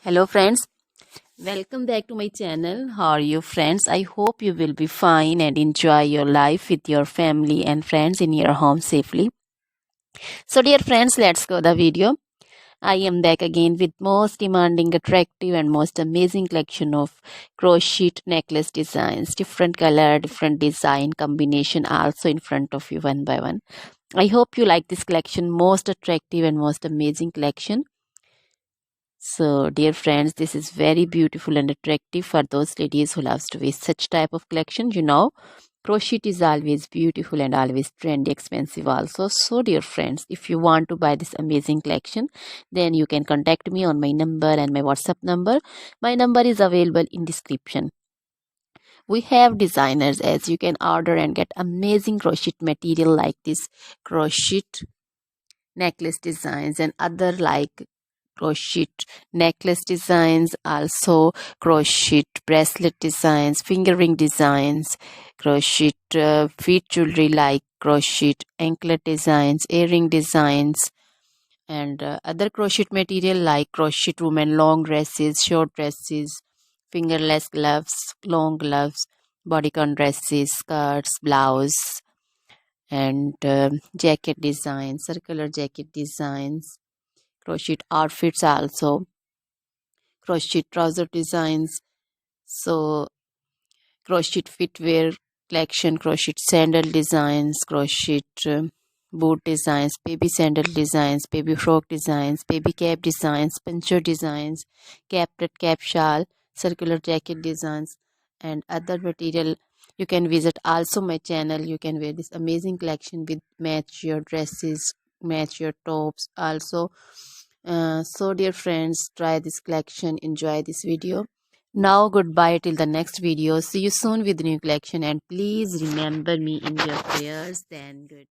Hello friends, welcome back to my channel. How are you friends? I hope you will be fine and enjoy your life with your family and friends in your home safely. So dear friends, let's go the video. I am back again with most demanding, attractive and most amazing collection of crochet necklace designs. Different color, different design combination also in front of you one by one. I hope you like this collection, most attractive and most amazing collection. So, dear friends, this is very beautiful and attractive for those ladies who loves to wear such type of collection. Crochet is always beautiful and always trendy, expensive also. So, dear friends, if you want to buy this amazing collection, then you can contact me on my number and my WhatsApp number. My number is available in description. We have designers as you can order and get amazing crochet material like this crochet necklace designs and other like crochet necklace designs, also crochet bracelet designs, finger ring designs, crochet feet jewelry like crochet anklet designs, earring designs, and other crochet material like crochet women long dresses, short dresses, fingerless gloves, long gloves, bodycon dresses, skirts, blouse, and jacket designs, circular jacket designs, crochet outfits also, crochet trouser designs, so crochet footwear collection, crochet sandal designs, crochet boot designs, baby sandal designs, baby frock designs, baby cap designs, pincher designs, cap cap shawl, circular jacket designs, and other material. You can visit also my channel. You can wear this amazing collection with match your dresses, match your tops also. So dear friends, try this collection, enjoy this video. Now goodbye till the next video. See you soon with new collection, and please remember me in your prayers. Then good.